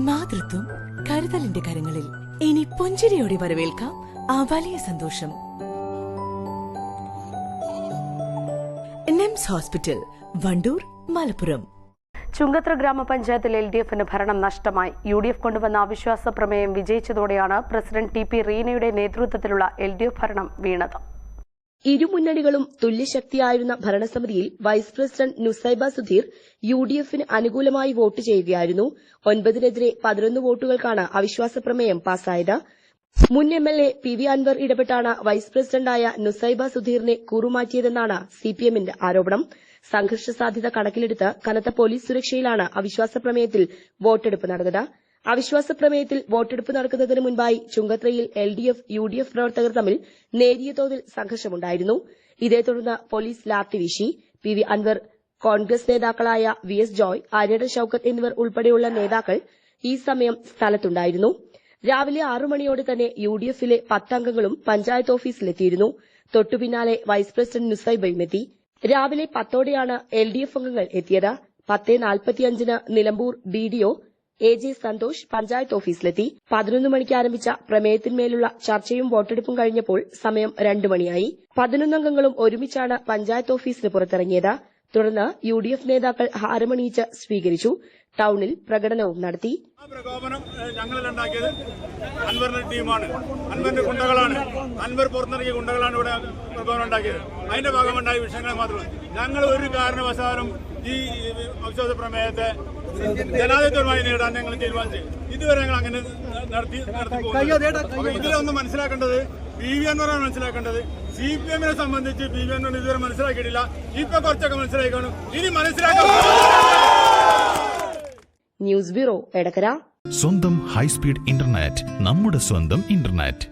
മാതൃത്വം കരുതലിന്റെ കരങ്ങളിൽ. ഇനി പുഞ്ചിരിയോടെ വരവേൽക്കാം ആ വലിയ സന്തോഷം. NIMS hospital, Vandoor, Malappuram. ചുങ്കത്ര ഗ്രാമപഞ്ചായത്തിൽ LDFന് ഭരണം നഷ്ടമായി. UDF കൊണ്ടുവന്ന അവിശ്വാസ പ്രമേയം വിജയിച്ചതോടെയാണ് പ്രസിഡന്റ് TP റീനയുടെ നേതൃത്വത്തിലുള്ള LDF ഭരണം വീണത്. ഇരുമുന്നണികളും തുല്യശക്തിയായിരുന്ന ഭരണസമിതിയിൽ വൈസ് പ്രസിഡന്റ് നുസൈബ സുധീർ UDFന് അനുകൂലമായി വോട്ട് ചെയ്യുകയായിരുന്നു. 9-നെതിരെ 11 വോട്ടുകൾക്കാണ് അവിശ്വാസ പ്രമേയം പാസായത്. മുൻ MLA PV അൻവർ ഇടപെട്ടാണ് വൈസ് പ്രസിഡന്റായ നുസൈബ സുധീറിനെ കൂറുമാറ്റിയതെന്നാണ് CPMന്റെ ആരോപണം. സംഘർഷ സാധ്യത കണക്കിലെടുത്ത് കനത്ത പോലീസ് സുരക്ഷയിലാണ് അവിശ്വാസ പ്രമേയത്തിൽ വോട്ടെടുപ്പ് നടന്നത്. അവിശ്വാസ പ്രമേയത്തിൽ വോട്ടെടുപ്പ് നടക്കുന്നതിന് മുൻപായി ചുങ്കത്രയിൽ LDF UDF പ്രവർത്തകർ തമ്മിൽ നേരിയ തോതിൽ സംഘർഷമുണ്ടായിരുന്നു. ഇതേ തുടർന്ന് പോലീസ് ലാത്തി വീശി. PV അൻവർ, കോൺഗ്രസ് നേതാക്കളായ VS ജോയ്, ആര്യട ഷൌക്കത്ത് എന്നിവർ ഉൾപ്പെടെയുള്ള നേതാക്കൾ ഈ സമയം സ്ഥലത്തുണ്ടായിരുന്നു. രാവിലെ 6 മണിയോടെ തന്നെ UDFലെ 10 അംഗങ്ങളും പഞ്ചായത്ത് ഓഫീസിലെത്തിയിരുന്നു. തൊട്ടുപിന്നാലെ വൈസ് പ്രസിഡന്റ് നുസൈബയും എത്തി. രാവിലെ 10ഓടെയാണ് LDF അംഗങ്ങൾ എത്തിയത്. 10:45-ന് നിലമ്പൂർ BDO AJ സന്തോഷ് പഞ്ചായത്ത് ഓഫീസിലെത്തി. 11 മണിക്ക് ആരംഭിച്ച പ്രമേയത്തിന്മേലുള്ള ചർച്ചയും വോട്ടെടുപ്പും കഴിഞ്ഞപ്പോൾ സമയം 2 മണിയായി. 11 അംഗങ്ങളും ഒരുമിച്ചാണ് പഞ്ചായത്ത് ഓഫീസിന് പുറത്തിറങ്ങിയത്. തുടർന്ന് UDF നേതാക്കൾ ഹാരമണിയിച്ച് സ്വീകരിച്ചു. ടൌണിൽ പ്രകടനവും നടത്തി. ആ പ്രകോപനം ഞങ്ങളിലുണ്ടാക്കിയത് അൻവറിന്റെ ടീമാണ്, അൻവറിന്റെ ഗുണ്ടകളാണ്, അൻവർ പുറത്തിറങ്ങിയ ഗുണ്ടകളാണ് ഇവിടെ പ്രകോപനം ഉണ്ടാക്കിയത്. അതിന്റെ ഭാഗമുണ്ടായ വിഷയങ്ങൾ മാത്രമേ ഞങ്ങൾ ഒരു കാരണവശാലും ഈ അവിശ്വാസ പ്രമേയത്തെ ജനാധിപത്യമായി നേടാൻ ഞങ്ങൾ തീരുമാനിച്ചു. ഇതുവരെ ഞങ്ങൾ അങ്ങനെ നടത്തി പോകും. ഇതിലൊന്നും മനസ്സിലാക്കേണ്ടത് PV അൻവറാണ് മനസ്സിലാക്കേണ്ടത്. CPMനെ സംബന്ധിച്ച് PV അൻവർ ഇതുവരെ മനസ്സിലാക്കിയിട്ടില്ല. ഇപ്പൊ കുറച്ചൊക്കെ മനസ്സിലാക്കണം, ഇനി മനസ്സിലാക്കണം. News bureau, Edakkara. സ്വന്തം ഹൈസ്പീഡ് ഇന്റർനെറ്റ്, നമ്മുടെ സ്വന്തം ഇന്റർനെറ്റ്.